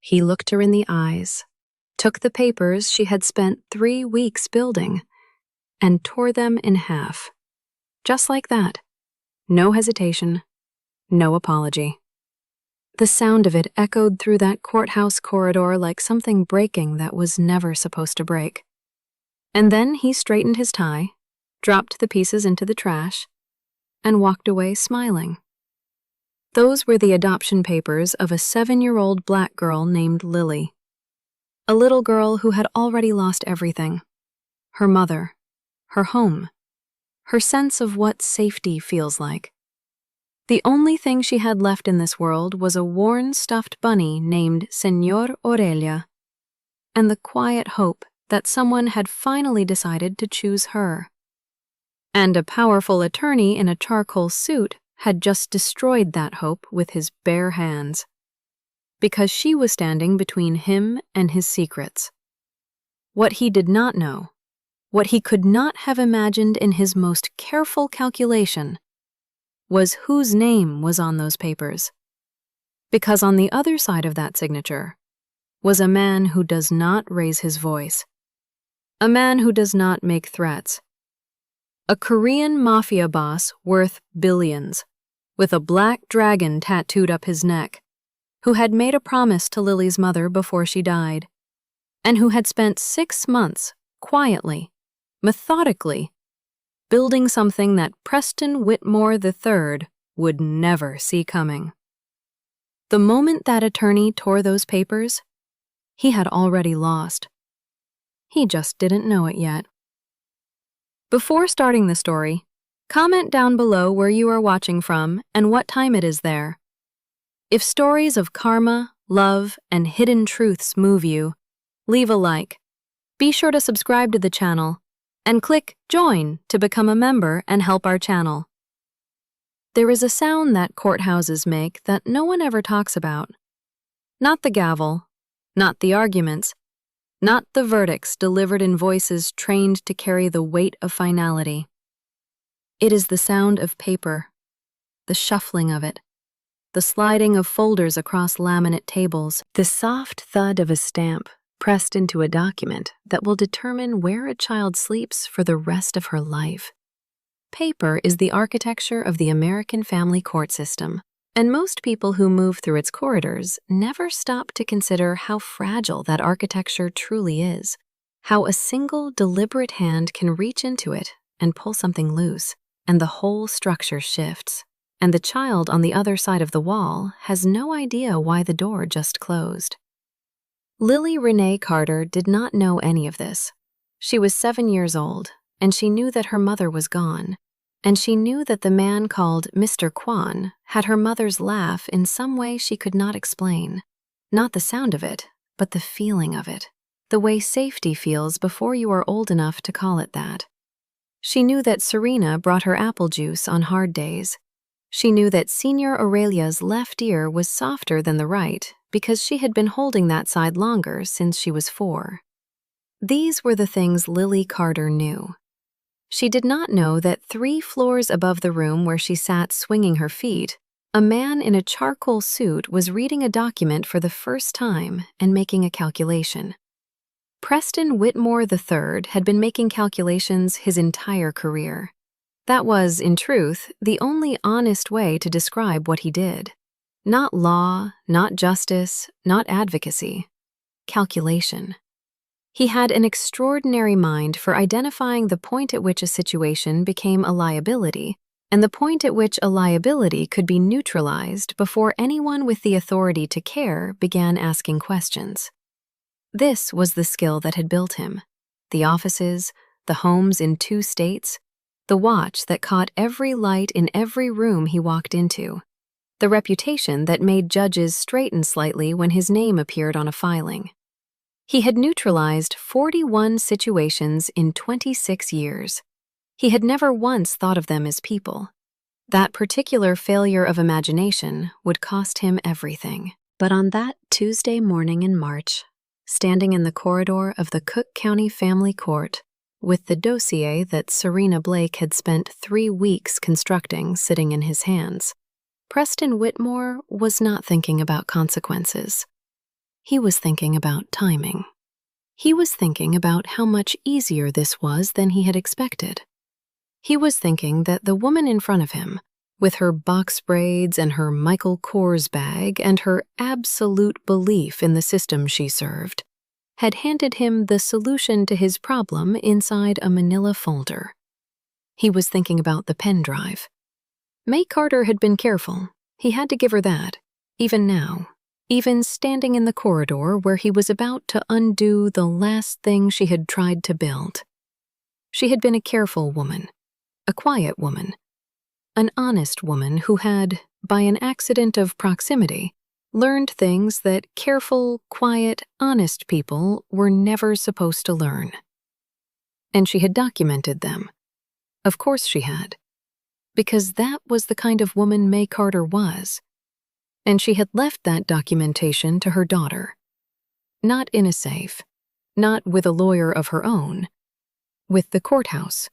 He looked her in the eyes, took the papers she had spent 3 weeks building, and tore them in half. Just like that. No hesitation, no apology. The sound of it echoed through that courthouse corridor like something breaking that was never supposed to break. And then he straightened his tie, dropped the pieces into the trash, and walked away smiling. Those were the adoption papers of a 7-year-old black girl named Lily. A little girl who had already lost everything. Her mother, her home, her sense of what safety feels like. The only thing she had left in this world was a worn stuffed bunny named Señor Aurelia, and the quiet hope that someone had finally decided to choose her. And a powerful attorney in a charcoal suit had just destroyed that hope with his bare hands, because she was standing between him and his secrets. What he did not know, what he could not have imagined in his most careful calculation, was whose name was on those papers. Because on the other side of that signature was a man who does not raise his voice, a man who does not make threats, a Korean Mafia boss worth billions, with a black dragon tattooed up his neck, who had made a promise to Lily's mother before she died, and who had spent 6 months quietly, methodically, building something that Preston Whitmore III would never see coming. The moment that attorney tore those papers, he had already lost. He just didn't know it yet. Before starting the story, comment down below where you are watching from and what time it is there. If stories of karma, love, and hidden truths move you, leave a like. Be sure to subscribe to the channel and click Join to become a member and help our channel. There is a sound that courthouses make that no one ever talks about. Not the gavel, not the arguments, not the verdicts delivered in voices trained to carry the weight of finality. It is the sound of paper, the shuffling of it, the sliding of folders across laminate tables, the soft thud of a stamp pressed into a document that will determine where a child sleeps for the rest of her life. Paper is the architecture of the American family court system, and most people who move through its corridors never stop to consider how fragile that architecture truly is, how a single deliberate hand can reach into it and pull something loose, and the whole structure shifts, and the child on the other side of the wall has no idea why the door just closed. Lily Renee Carter did not know any of this. She was 7 years old, and she knew that her mother was gone, and she knew that the man called Mr. Kwan had her mother's laugh in some way she could not explain. Not the sound of it, but the feeling of it, the way safety feels before you are old enough to call it that. She knew that Serena brought her apple juice on hard days. She knew that Senior Aurelia's left ear was softer than the right because she had been holding that side longer since she was 4. These were the things Lily Carter knew. She did not know that 3 floors above the room where she sat swinging her feet, a man in a charcoal suit was reading a document for the first time and making a calculation. Preston Whitmore III had been making calculations his entire career. That was, in truth, the only honest way to describe what he did. Not law, not justice, not advocacy. Calculation. He had an extraordinary mind for identifying the point at which a situation became a liability and the point at which a liability could be neutralized before anyone with the authority to care began asking questions. This was the skill that had built him. The offices, the homes in 2 states, the watch that caught every light in every room he walked into, the reputation that made judges straighten slightly when his name appeared on a filing. He had neutralized 41 situations in 26 years. He had never once thought of them as people. That particular failure of imagination would cost him everything. But on that Tuesday morning in March, standing in the corridor of the Cook County Family Court, with the dossier that Serena Blake had spent 3 weeks constructing sitting in his hands, Preston Whitmore was not thinking about consequences. He was thinking about timing. He was thinking about how much easier this was than he had expected. He was thinking that the woman in front of him, with her box braids and her Michael Kors bag and her absolute belief in the system she served, had handed him the solution to his problem inside a manila folder. He was thinking about the pen drive. May Carter had been careful. He had to give her that, even now, even standing in the corridor where he was about to undo the last thing she had tried to build. She had been a careful woman, a quiet woman, an honest woman who had, by an accident of proximity, learned things that careful, quiet, honest people were never supposed to learn. And she had documented them. Of course she had. Because that was the kind of woman May Carter was. And she had left that documentation to her daughter. Not in a safe, not with a lawyer of her own, with the courthouse,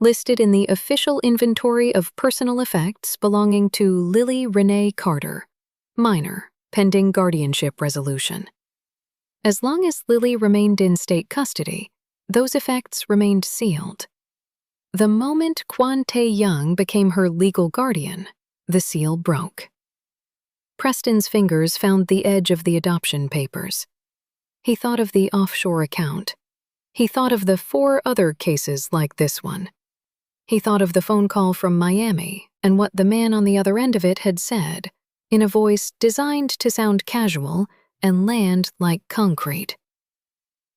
listed in the official inventory of personal effects belonging to Lily Renee Carter, minor, pending guardianship resolution. As long as Lily remained in state custody, those effects remained sealed. The moment Kwon Tae-young became her legal guardian, the seal broke. Preston's fingers found the edge of the adoption papers. He thought of the offshore account. He thought of the 4 other cases like this one. He thought of the phone call from Miami and what the man on the other end of it had said, in a voice designed to sound casual and land like concrete.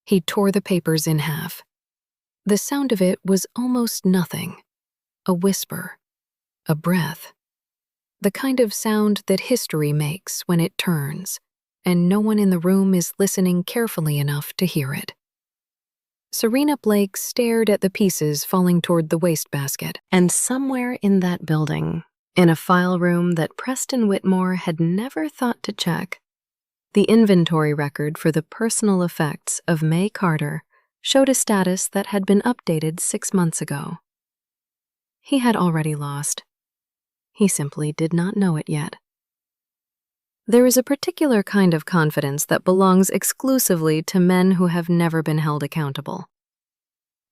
He tore the papers in half. The sound of it was almost nothing, a whisper, a breath. The kind of sound that history makes when it turns, and no one in the room is listening carefully enough to hear it. Serena Blake stared at the pieces falling toward the wastebasket, and somewhere in that building, in a file room that Preston Whitmore had never thought to check, the inventory record for the personal effects of May Carter showed a status that had been updated 6 months ago. He had already lost. He simply did not know it yet. There is a particular kind of confidence that belongs exclusively to men who have never been held accountable.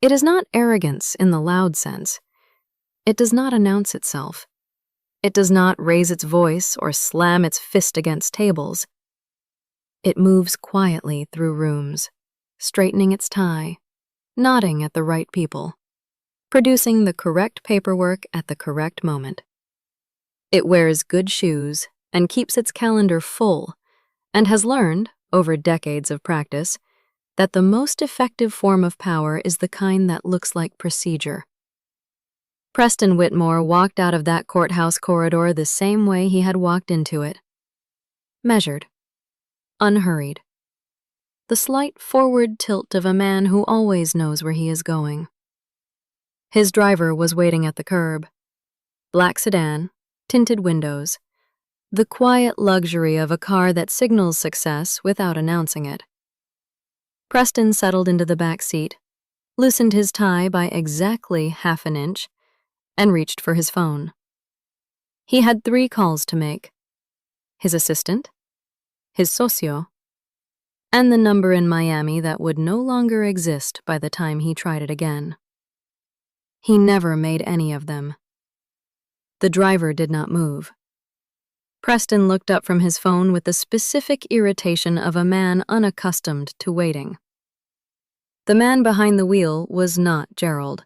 It is not arrogance in the loud sense. It does not announce itself. It does not raise its voice or slam its fist against tables. It moves quietly through rooms, straightening its tie, nodding at the right people, producing the correct paperwork at the correct moment. It wears good shoes and keeps its calendar full, and has learned, over decades of practice, that the most effective form of power is the kind that looks like procedure. Preston Whitmore walked out of that courthouse corridor the same way he had walked into it. Measured, unhurried. The slight forward tilt of a man who always knows where he is going. His driver was waiting at the curb. Black sedan, tinted windows, the quiet luxury of a car that signals success without announcing it. Preston settled into the back seat, loosened his tie by exactly half an inch, and reached for his phone. He had 3 calls to make: his assistant, his socio, and the number in Miami that would no longer exist by the time he tried it again. He never made any of them. The driver did not move. Preston looked up from his phone with the specific irritation of a man unaccustomed to waiting. The man behind the wheel was not Gerald.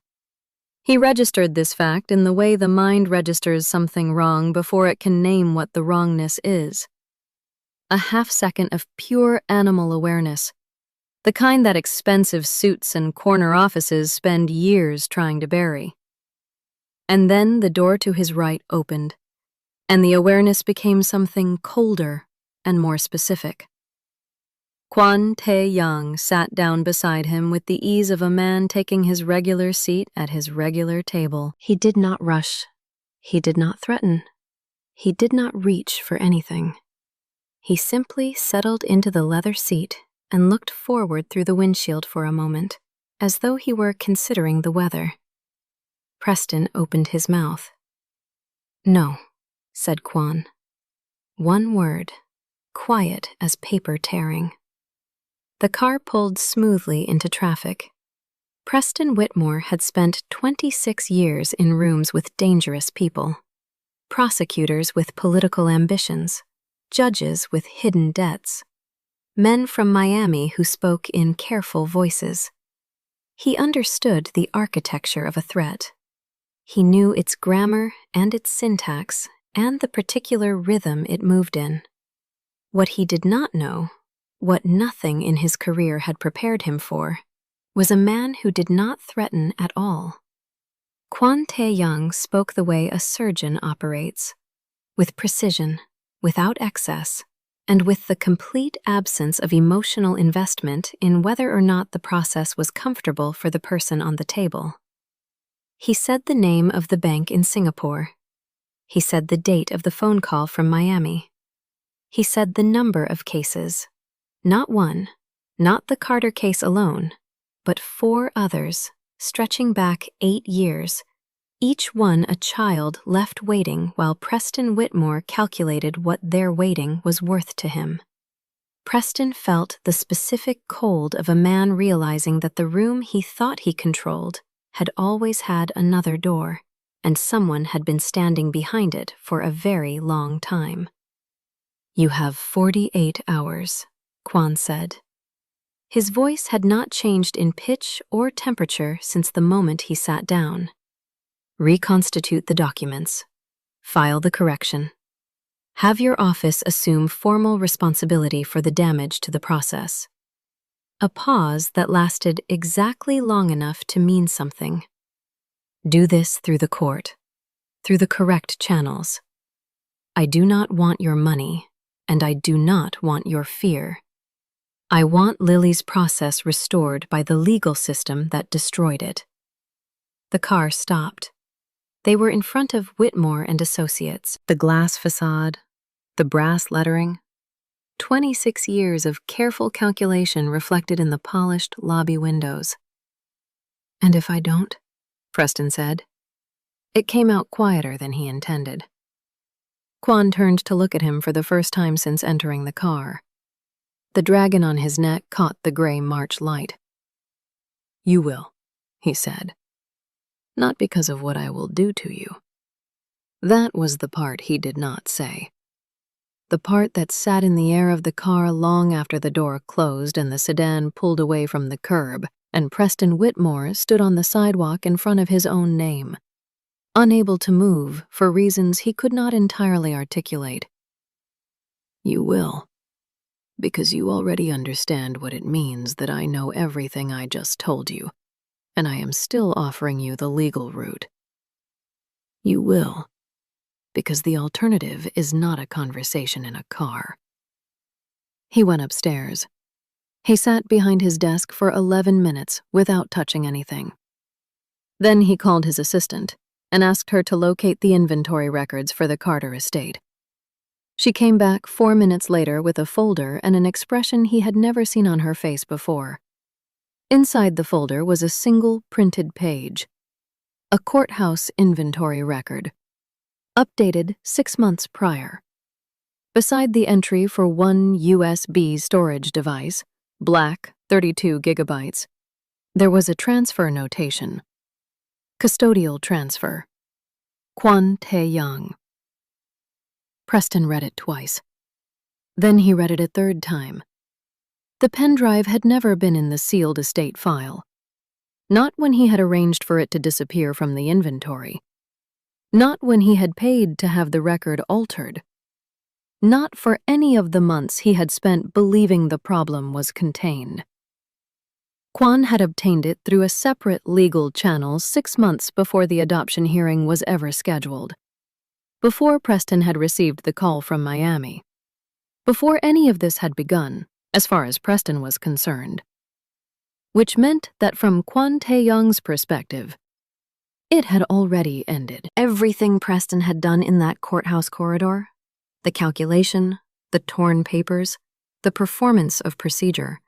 He registered this fact in the way the mind registers something wrong before it can name what the wrongness is. A half-second of pure animal awareness, the kind that expensive suits and corner offices spend years trying to bury. And then the door to his right opened, and the awareness became something colder and more specific. Kwon Tae-young sat down beside him with the ease of a man taking his regular seat at his regular table. He did not rush. He did not threaten. He did not reach for anything. He simply settled into the leather seat and looked forward through the windshield for a moment, as though he were considering the weather. Preston opened his mouth. "No," said Kwon. One word, quiet as paper tearing. The car pulled smoothly into traffic. Preston Whitmore had spent 26 years in rooms with dangerous people. Prosecutors with political ambitions, judges with hidden debts, men from Miami who spoke in careful voices. He understood the architecture of a threat. He knew its grammar and its syntax and the particular rhythm it moved in. What he did not know, what nothing in his career had prepared him for, was a man who did not threaten at all. Kwon Tae-young spoke the way a surgeon operates, with precision, without excess, and with the complete absence of emotional investment in whether or not the process was comfortable for the person on the table. He said the name of the bank in Singapore. He said the date of the phone call from Miami. He said the number of cases, not one, not the Carter case alone, but 4 others, stretching back 8 years, each one a child left waiting while Preston Whitmore calculated what their waiting was worth to him. Preston felt the specific cold of a man realizing that the room he thought he controlled had always had another door, and someone had been standing behind it for a very long time. "You have 48 hours, Kwon said. His voice had not changed in pitch or temperature since the moment he sat down. Reconstitute the documents. File the correction. Have your office assume formal responsibility for the damage to the process. A pause that lasted exactly long enough to mean something. Do this through the court, through the correct channels. I do not want your money, and I do not want your fear. I want Lily's process restored by the legal system that destroyed it." The car stopped. They were in front of Whitmore and Associates. The glass facade, the brass lettering, 26 years of careful calculation reflected in the polished lobby windows. "And if I don't?" Preston said. It came out quieter than he intended. Kwon turned to look at him for the first time since entering the car. The dragon on his neck caught the gray March light. "You will," he said. "Not because of what I will do to you." That was the part he did not say. The part that sat in the air of the car long after the door closed and the sedan pulled away from the curb, and Preston Whitmore stood on the sidewalk in front of his own name, unable to move for reasons he could not entirely articulate. "You will. Because you already understand what it means that I know everything I just told you, and I am still offering you the legal route. You will, because the alternative is not a conversation in a car." He went upstairs. He sat behind his desk for 11 minutes without touching anything. Then he called his assistant and asked her to locate the inventory records for the Carter estate. She came back 4 minutes later with a folder and an expression he had never seen on her face before. Inside the folder was a single printed page. A courthouse inventory record, updated 6 months prior. Beside the entry for 1 USB storage device, black, 32 gigabytes, there was a transfer notation. Custodial transfer. Kwon Tae-young. Preston read it twice. Then he read it a 3rd time. The pen drive had never been in the sealed estate file. Not when he had arranged for it to disappear from the inventory. Not when he had paid to have the record altered. Not for any of the months he had spent believing the problem was contained. Kwon had obtained it through a separate legal channel 6 months before the adoption hearing was ever scheduled. Before Preston had received the call from Miami. Before any of this had begun, as far as Preston was concerned. Which meant that from Kwon Tae-young's perspective, it had already ended. Everything Preston had done in that courthouse corridor, the calculation, the torn papers, the performance of procedure,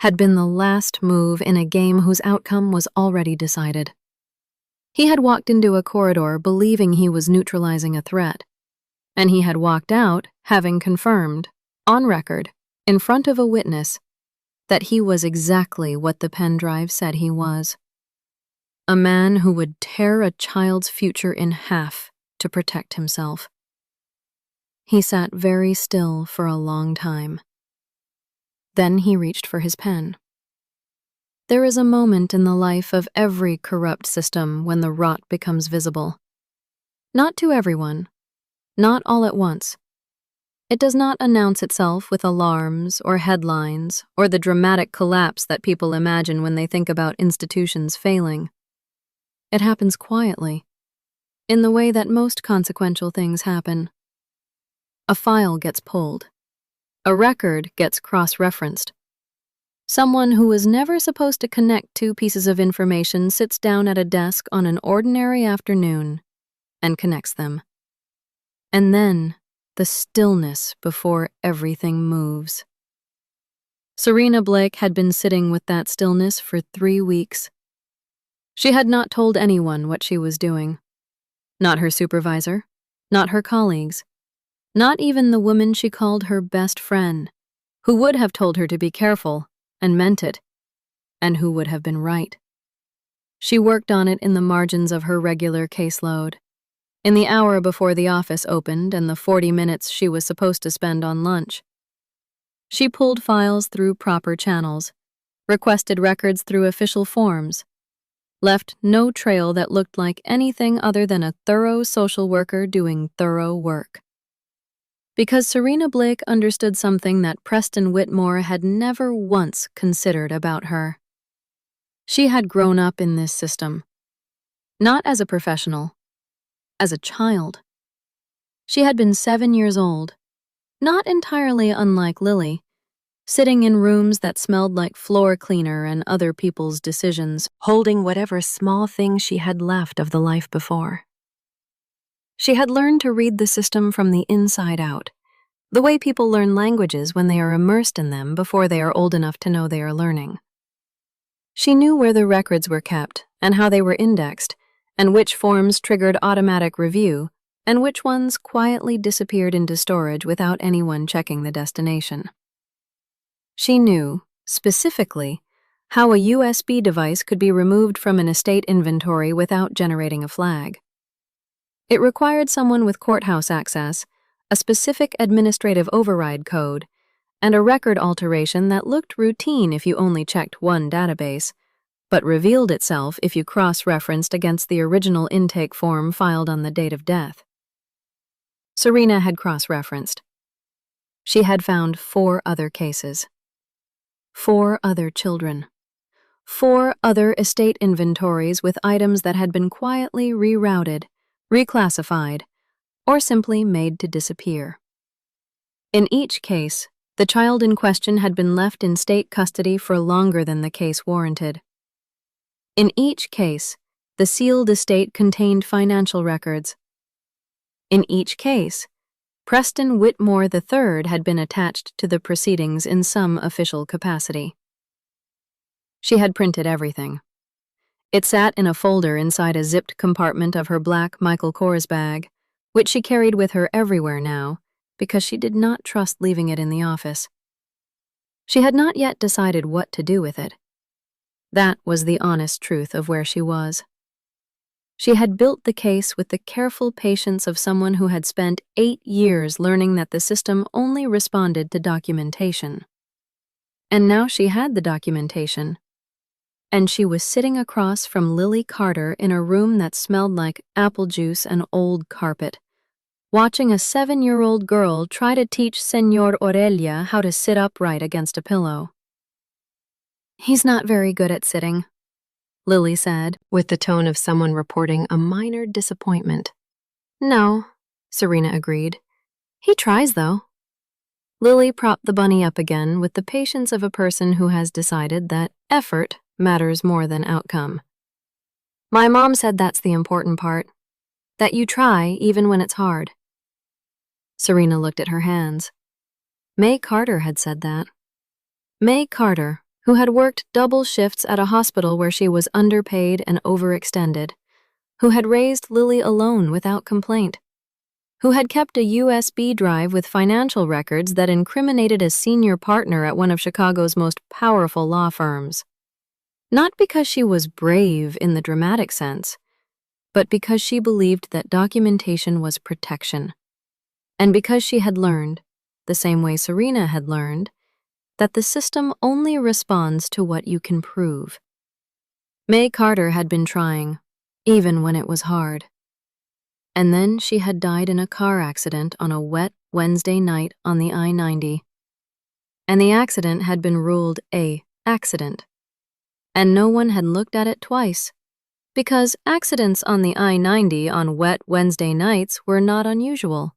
had been the last move in a game whose outcome was already decided. He had walked into a corridor believing he was neutralizing a threat, and he had walked out having confirmed on record, in front of a witness, that he was exactly what the pen drive said he was. A man who would tear a child's future in half to protect himself. He sat very still for a long time. Then he reached for his pen. There is a moment in the life of every corrupt system when the rot becomes visible. Not to everyone, not all at once. It does not announce itself with alarms or headlines or the dramatic collapse that people imagine when they think about institutions failing. It happens quietly, in the way that most consequential things happen. A file gets pulled. A record gets cross-referenced. Someone who was never supposed to connect two pieces of information sits down at a desk on an ordinary afternoon and connects them. And then, the stillness before everything moves. Serena Blake had been sitting with that stillness for 3 weeks. She had not told anyone what she was doing. Not her supervisor, not her colleagues, not even the woman she called her best friend, who would have told her to be careful and meant it, and who would have been right. She worked on it in the margins of her regular caseload, in the hour before the office opened and the 40 minutes she was supposed to spend on lunch. She pulled files through proper channels, requested records through official forms, left no trail that looked like anything other than a thorough social worker doing thorough work. Because Serena Blake understood something that Preston Whitmore had never once considered about her. She had grown up in this system, not as a professional, as a child. She had been 7 years old, not entirely unlike Lily, sitting in rooms that smelled like floor cleaner and other people's decisions, holding whatever small thing she had left of the life before. She had learned to read the system from the inside out, the way people learn languages when they are immersed in them before they are old enough to know they are learning. She knew where the records were kept and how they were indexed, and which forms triggered automatic review, and which ones quietly disappeared into storage without anyone checking the destination. She knew, specifically, how a USB device could be removed from an estate inventory without generating a flag. It required someone with courthouse access, a specific administrative override code, and a record alteration that looked routine if you only checked one database, but revealed itself if you cross-referenced against the original intake form filed on the date of death. Serena had cross-referenced. She had found 4 other cases. 4 other children. 4 other estate inventories with items that had been quietly rerouted, reclassified, or simply made to disappear. In each case, the child in question had been left in state custody for longer than the case warranted. In each case, the sealed estate contained financial records. In each case, Preston Whitmore III had been attached to the proceedings in some official capacity. She had printed everything. It sat in a folder inside a zipped compartment of her black Michael Kors bag, which she carried with her everywhere now, because she did not trust leaving it in the office. She had not yet decided what to do with it. That was the honest truth of where she was. She had built the case with the careful patience of someone who had spent 8 years learning that the system only responded to documentation. And now she had the documentation. And she was sitting across from Lily Carter in a room that smelled like apple juice and old carpet, watching a 7-year-old girl try to teach Senor Aurelia how to sit upright against a pillow. "He's not very good at sitting," Lily said, with the tone of someone reporting a minor disappointment. "No," Serena agreed. "He tries, though." Lily propped the bunny up again with the patience of a person who has decided that effort matters more than outcome. "My mom said that's the important part, that you try even when it's hard." Serena looked at her hands. May Carter had said that. May Carter, who had worked double shifts at a hospital where she was underpaid and overextended, who had raised Lily alone without complaint. who had kept a USB drive with financial records that incriminated a senior partner at one of Chicago's most powerful law firms. Not because she was brave in the dramatic sense, but because she believed that documentation was protection. And because she had learned, the same way Serena had learned, that the system only responds to what you can prove. May Carter had been trying, even when it was hard. And then she had died in a car accident on a wet Wednesday night on the I-90. And the accident had been ruled an accident. And no one had looked at it twice, because accidents on the I-90 on wet Wednesday nights were not unusual.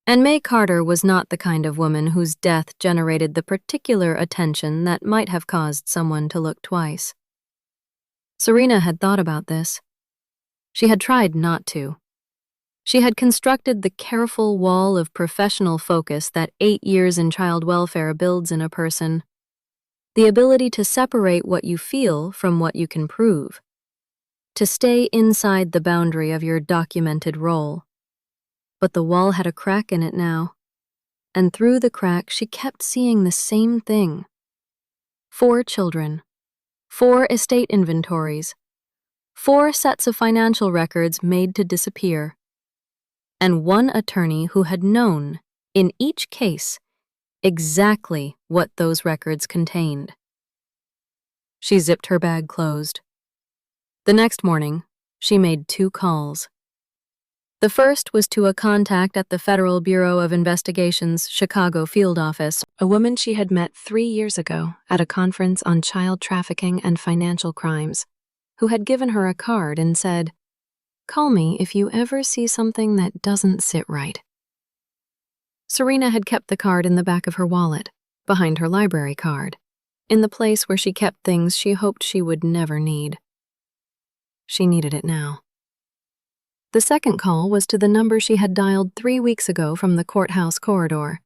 And May Carter was not the kind of woman whose death generated the particular attention that might have caused someone to look twice. Serena had thought about this. She had tried not to. She had constructed the careful wall of professional focus that 8 years in child welfare builds in a person. The ability to separate what you feel from what you can prove. To stay inside the boundary of your documented role. But the wall had a crack in it now, and through the crack she kept seeing the same thing. 4 children, 4 estate inventories, 4 sets of financial records made to disappear, and 1 attorney who had known, in each case, exactly what those records contained. She zipped her bag closed. The next morning, she made 2 calls. The first was to a contact at the Federal Bureau of Investigation's Chicago field office, a woman she had met 3 years ago at a conference on child trafficking and financial crimes, who had given her a card and said, "Call me if you ever see something that doesn't sit right." Serena had kept the card in the back of her wallet, behind her library card, in the place where she kept things she hoped she would never need. She needed it now. The second call was to the number she had dialed 3 weeks ago from the courthouse corridor,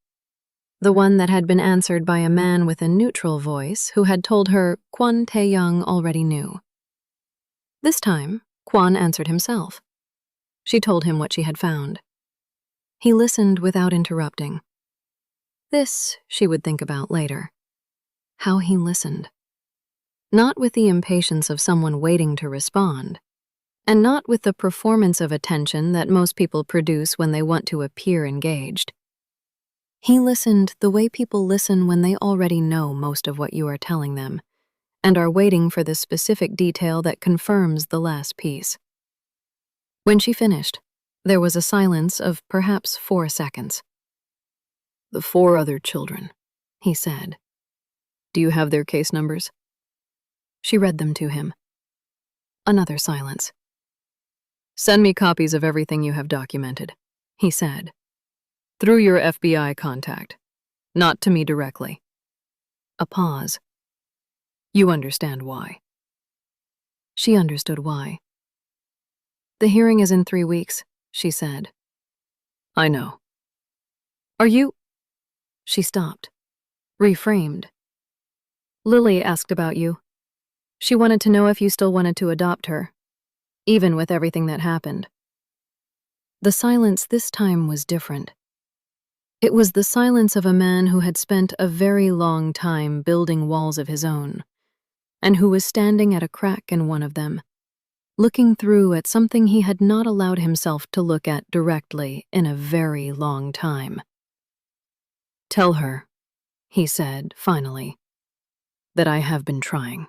the one that had been answered by a man with a neutral voice who had told her Kwon Tae-young already knew. This time, Kwon answered himself. She told him what she had found. He listened without interrupting. This she would think about later. How he listened. Not with the impatience of someone waiting to respond, and not with the performance of attention that most people produce when they want to appear engaged. He listened the way people listen when they already know most of what you are telling them, and are waiting for the specific detail that confirms the last piece. When she finished, there was a silence of perhaps 4 seconds. "The 4 other children," he said. "Do you have their case numbers?" She read them to him. Another silence. "Send me copies of everything you have documented," he said. "Through your FBI contact, not to me directly." A pause. "You understand why." She understood why. "The hearing is in 3 weeks, she said. "I know." "Are you—" She stopped, reframed. "Lily asked about you. She wanted to know if you still wanted to adopt her, even with everything that happened." The silence this time was different. It was the silence of a man who had spent a very long time building walls of his own, and who was standing at a crack in one of them, looking through at something he had not allowed himself to look at directly in a very long time. "Tell her," he said, finally, "that I have been trying,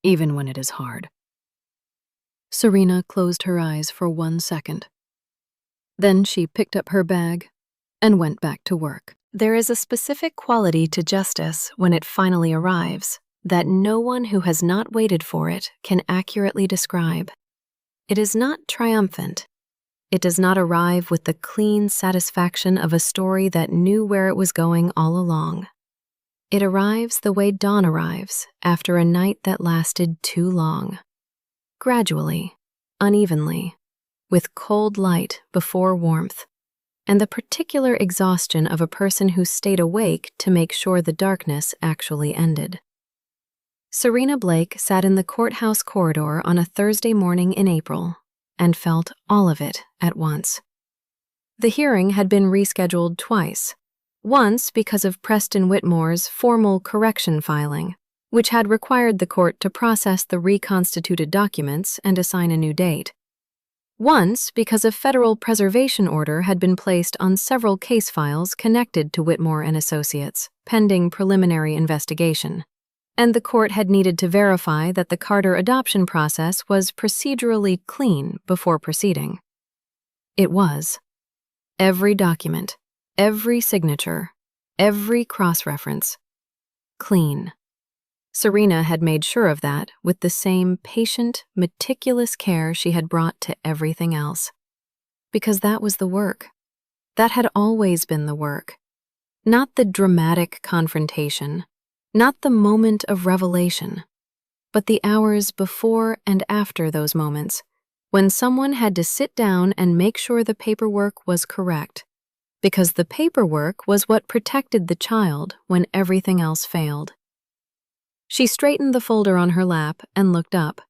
even when it is hard." Serena closed her eyes for 1 second. Then she picked up her bag and went back to work. There is a specific quality to justice when it finally arrives that no one who has not waited for it can accurately describe. It is not triumphant. It does not arrive with the clean satisfaction of a story that knew where it was going all along. It arrives the way dawn arrives after a night that lasted too long. Gradually, unevenly, with cold light before warmth, and the particular exhaustion of a person who stayed awake to make sure the darkness actually ended. Serena Blake sat in the courthouse corridor on a Thursday morning in April and felt all of it at once. The hearing had been rescheduled twice. Once because of Preston Whitmore's formal correction filing, which had required the court to process the reconstituted documents and assign a new date. Once because a federal preservation order had been placed on several case files connected to Whitmore and Associates, pending preliminary investigation, and the court had needed to verify that the Carter adoption process was procedurally clean before proceeding. It was. Every document, every signature, every cross-reference. Clean. Serena had made sure of that with the same patient, meticulous care she had brought to everything else. Because that was the work. That had always been the work. Not the dramatic confrontation, not the moment of revelation, but the hours before and after those moments, when someone had to sit down and make sure the paperwork was correct, because the paperwork was what protected the child when everything else failed. She straightened the folder on her lap and looked up.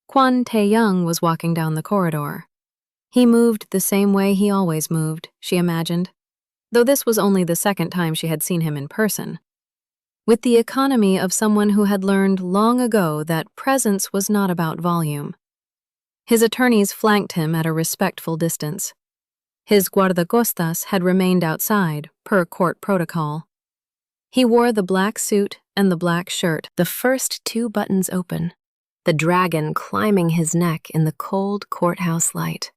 Kwon Tae-young was walking down the corridor. He moved the same way he always moved, she imagined, though this was only the second time she had seen him in person. With the economy of someone who had learned long ago that presence was not about volume. His attorneys flanked him at a respectful distance. His guardacostas had remained outside, per court protocol. He wore the black suit and the black shirt, the first 2 buttons open, the dragon climbing his neck in the cold courthouse light.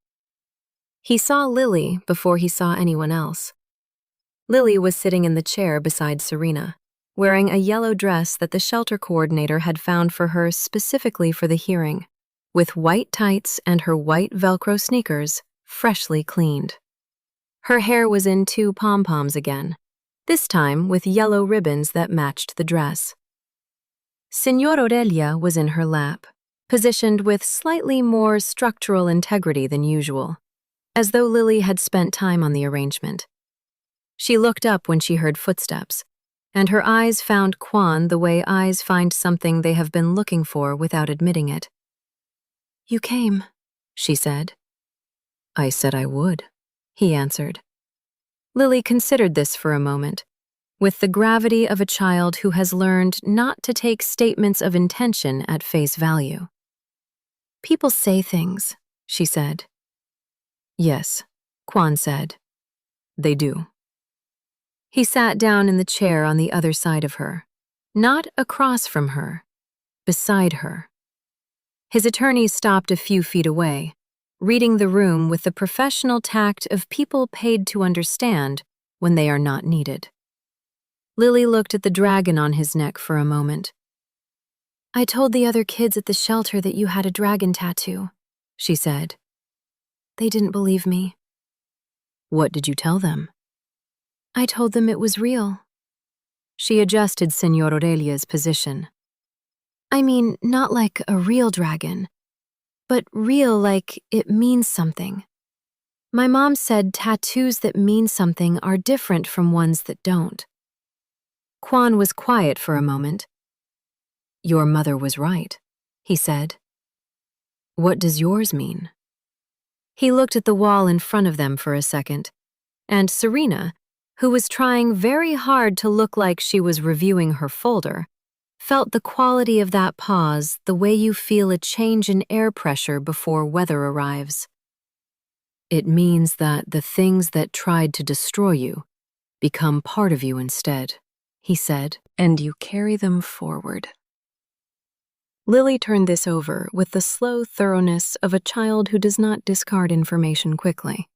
He saw Lily before he saw anyone else. Lily was sitting in the chair beside Serena, wearing a yellow dress that the shelter coordinator had found for her specifically for the hearing, with white tights and her white Velcro sneakers, freshly cleaned. Her hair was in 2 pom-poms again, this time with yellow ribbons that matched the dress. Señor Aurelia was in her lap, positioned with slightly more structural integrity than usual, as though Lily had spent time on the arrangement. She looked up when she heard footsteps, and her eyes found Kwon the way eyes find something they have been looking for without admitting it. "You came," she said. "I said I would," he answered. Lily considered this for a moment, with the gravity of a child who has learned not to take statements of intention at face value. "People say things," she said. "Yes," Kwon said. "They do." He sat down in the chair on the other side of her, not across from her, beside her. His attorneys stopped a few feet away, reading the room with the professional tact of people paid to understand when they are not needed. Lily looked at the dragon on his neck for a moment. "I told the other kids at the shelter that you had a dragon tattoo," she said. "They didn't believe me." "What did you tell them?" "I told them it was real." She adjusted Señor Aurelia's position. "I mean, not like a real dragon, but real like it means something. My mom said tattoos that mean something are different from ones that don't." Kwon was quiet for a moment. "Your mother was right," he said. "What does yours mean?" He looked at the wall in front of them for a second, and Serena, who was trying very hard to look like she was reviewing her folder, felt the quality of that pause the way you feel a change in air pressure before weather arrives. "It means that the things that tried to destroy you become part of you instead," he said, "and you carry them forward." Lily turned this over with the slow thoroughness of a child who does not discard information quickly.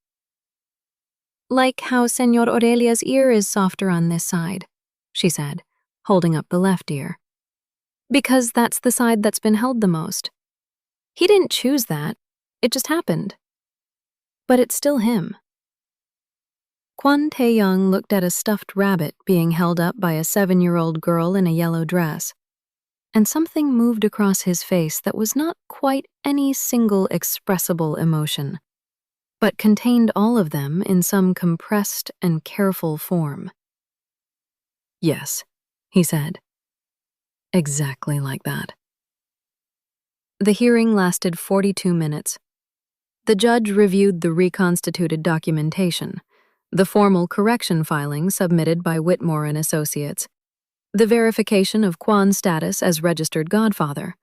"Like how Señor Aurelia's ear is softer on this side," she said, holding up the left ear. "Because that's the side that's been held the most. He didn't choose that, it just happened. But it's still him." Kwon Tae-young looked at a stuffed rabbit being held up by a 7-year-old girl in a yellow dress, and something moved across his face that was not quite any single expressible emotion, but contained all of them in some compressed and careful form. "Yes," he said. "Exactly like that." The hearing lasted 42 minutes. The judge reviewed the reconstituted documentation, the formal correction filing submitted by Whitmore and Associates, the verification of Kwan's status as registered godfather,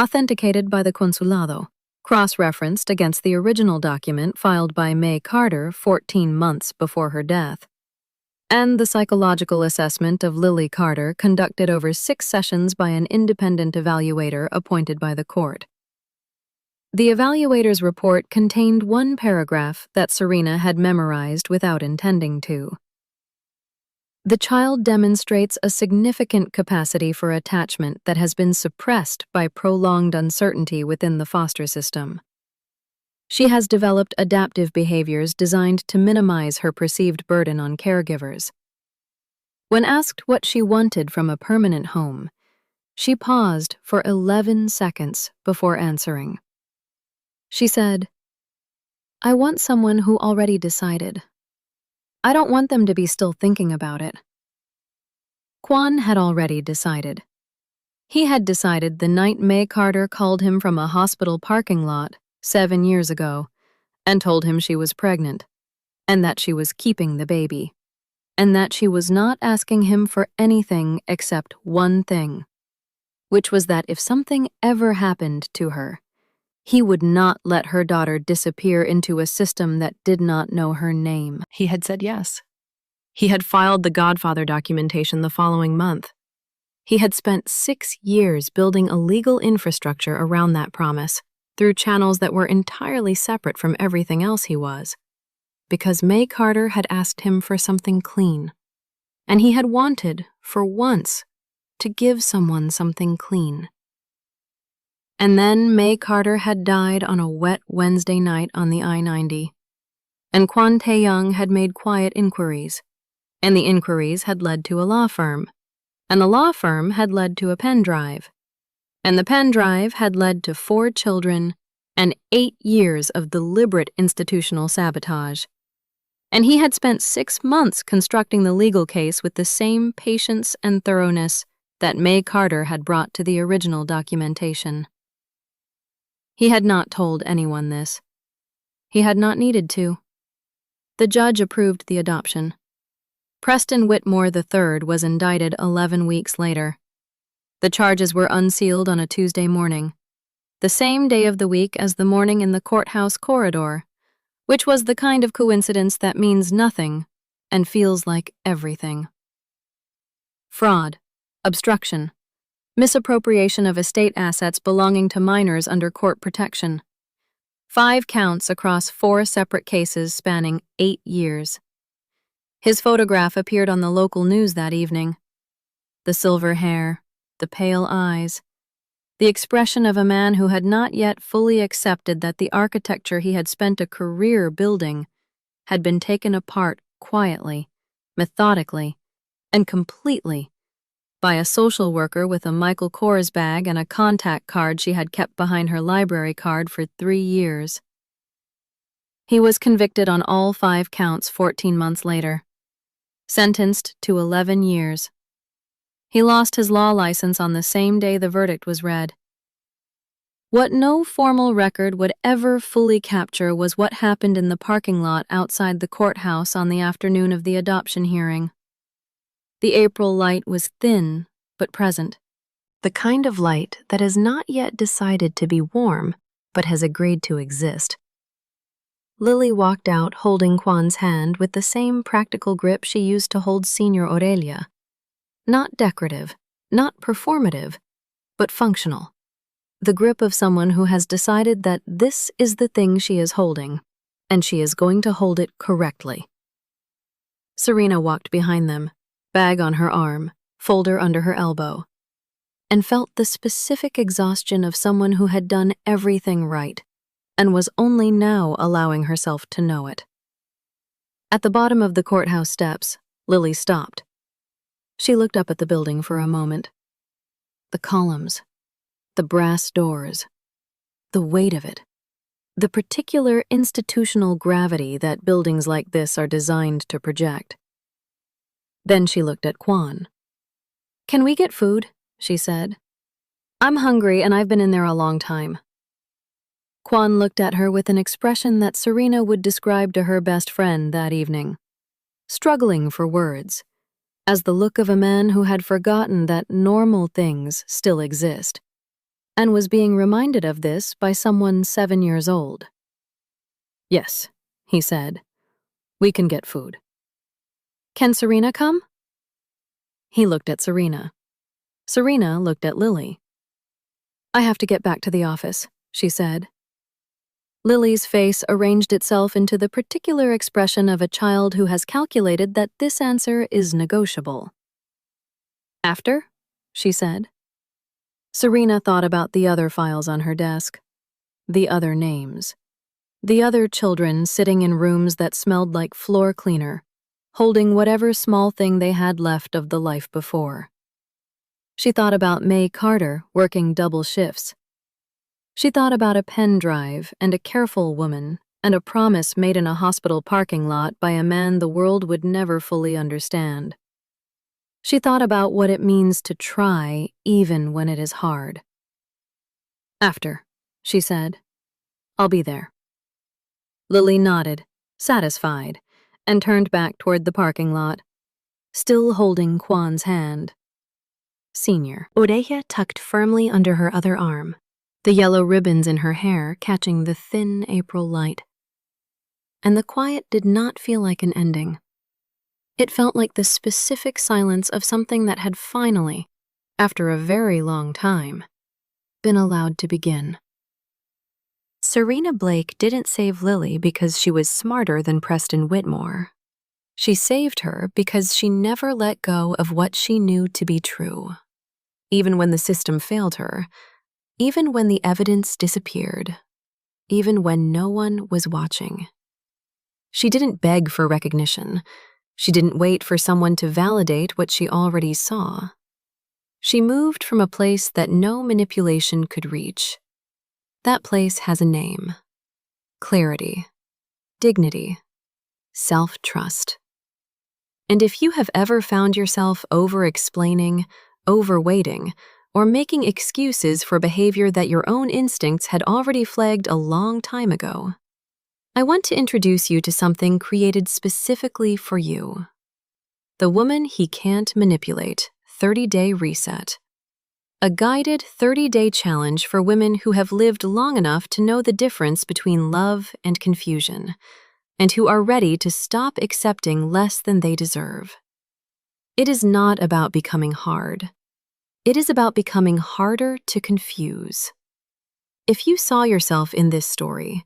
authenticated by the consulado, cross-referenced against the original document filed by May Carter 14 months before her death, and the psychological assessment of Lily Carter conducted over 6 sessions by an independent evaluator appointed by the court. The evaluator's report contained one paragraph that Serena had memorized without intending to. The child demonstrates a significant capacity for attachment that has been suppressed by prolonged uncertainty within the foster system. She has developed adaptive behaviors designed to minimize her perceived burden on caregivers. When asked what she wanted from a permanent home, she paused for 11 seconds before answering. She said, "I want someone who already decided. I don't want them to be still thinking about it." Kwan had already decided. He had decided the night May Carter called him from a hospital parking lot 7 years ago and told him she was pregnant, and that she was keeping the baby, and that she was not asking him for anything except one thing, which was that if something ever happened to her, he would not let her daughter disappear into a system that did not know her name. He had said yes. He had filed the Godfather documentation the following month. He had spent 6 years building a legal infrastructure around that promise through channels that were entirely separate from everything else he was, because May Carter had asked him for something clean, and he had wanted, for once, to give someone something clean. And then May Carter had died on a wet Wednesday night on the I-90, and Kwan Tae-young had made quiet inquiries, and the inquiries had led to a law firm, and the law firm had led to a pen drive, and the pen drive had led to 4 children and 8 years of deliberate institutional sabotage. And he had spent 6 months constructing the legal case with the same patience and thoroughness that May Carter had brought to the original documentation. He had not told anyone this. He had not needed to. The judge approved the adoption. Preston Whitmore III was indicted 11 weeks later. The charges were unsealed on a Tuesday morning, the same day of the week as the morning in the courthouse corridor, which was the kind of coincidence that means nothing and feels like everything. Fraud, obstruction, misappropriation of estate assets belonging to minors under court protection. 5 counts across 4 separate cases spanning 8 years. His photograph appeared on the local news that evening. The silver hair, the pale eyes, the expression of a man who had not yet fully accepted that the architecture he had spent a career building had been taken apart quietly, methodically, and completely by a social worker with a Michael Kors bag and a contact card she had kept behind her library card for 3 years. He was convicted on all 5 counts 14 months later, sentenced to 11 years. He lost his law license on the same day the verdict was read. What no formal record would ever fully capture was what happened in the parking lot outside the courthouse on the afternoon of the adoption hearing. The April light was thin but present, the kind of light that has not yet decided to be warm but has agreed to exist. Lily walked out holding Kwan's hand with the same practical grip she used to hold Senior Aurelia. Not decorative, not performative, but functional. The grip of someone who has decided that this is the thing she is holding, and she is going to hold it correctly. Serena walked behind them, bag on her arm, folder under her elbow, and felt the specific exhaustion of someone who had done everything right and was only now allowing herself to know it. At the bottom of the courthouse steps, Lily stopped. She looked up at the building for a moment. The columns, the brass doors, the weight of it, the particular institutional gravity that buildings like this are designed to project. Then she looked at Kwan. "Can we get food?" she said. "I'm hungry and I've been in there a long time." Kwan looked at her with an expression that Serena would describe to her best friend that evening, struggling for words, as the look of a man who had forgotten that normal things still exist, and was being reminded of this by someone 7 years old. "Yes," he said. "We can get food." "Can Serena come?" He looked at Serena. Serena looked at Lily. "I have to get back to the office," she said. Lily's face arranged itself into the particular expression of a child who has calculated that this answer is negotiable. "After?" she said. Serena thought about the other files on her desk, the other names, the other children sitting in rooms that smelled like floor cleaner, holding whatever small thing they had left of the life before. She thought about May Carter working double shifts. She thought about a pen drive and a careful woman and a promise made in a hospital parking lot by a man the world would never fully understand. She thought about what it means to try even when it is hard. "After," she said. "I'll be there." Lily nodded, satisfied, and turned back toward the parking lot, still holding Kwan's hand. Senior. Oreja tucked firmly under her other arm, the yellow ribbons in her hair catching the thin April light. And the quiet did not feel like an ending. It felt like the specific silence of something that had finally, after a very long time, been allowed to begin. Serena Blake didn't save Lily because she was smarter than Preston Whitmore. She saved her because she never let go of what she knew to be true. Even when the system failed her, even when the evidence disappeared, even when no one was watching. She didn't beg for recognition. She didn't wait for someone to validate what she already saw. She moved from a place that no manipulation could reach. That place has a name: clarity, dignity, self-trust. And if you have ever found yourself over-explaining, over-waiting, or making excuses for behavior that your own instincts had already flagged a long time ago, I want to introduce you to something created specifically for you. The Woman He Can't Manipulate 30-Day Reset. A guided 30-day challenge for women who have lived long enough to know the difference between love and confusion, and who are ready to stop accepting less than they deserve. It is not about becoming hard. It is about becoming harder to confuse. If you saw yourself in this story,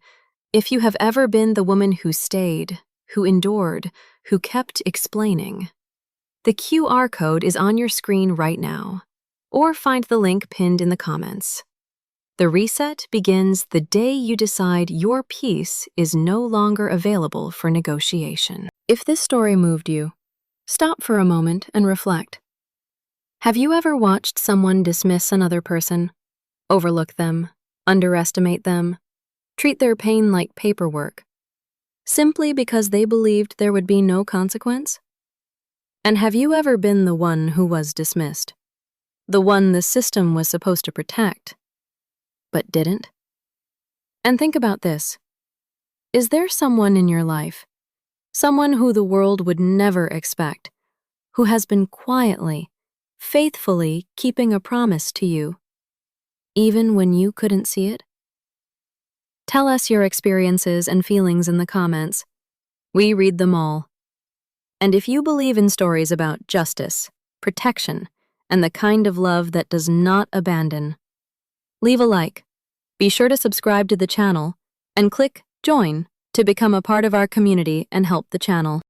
if you have ever been the woman who stayed, who endured, who kept explaining, the QR code is on your screen right now, or find the link pinned in the comments. The reset begins the day you decide your piece is no longer available for negotiation. If this story moved you, stop for a moment and reflect. Have you ever watched someone dismiss another person, overlook them, underestimate them, treat their pain like paperwork, simply because they believed there would be no consequence? And have you ever been the one who was dismissed? The one the system was supposed to protect, but didn't? And think about this. Is there someone in your life, someone who the world would never expect, who has been quietly, faithfully keeping a promise to you, even when you couldn't see it? Tell us your experiences and feelings in the comments. We read them all. And if you believe in stories about justice, protection, and the kind of love that does not abandon, leave a like, be sure to subscribe to the channel, and click Join to become a part of our community and help the channel.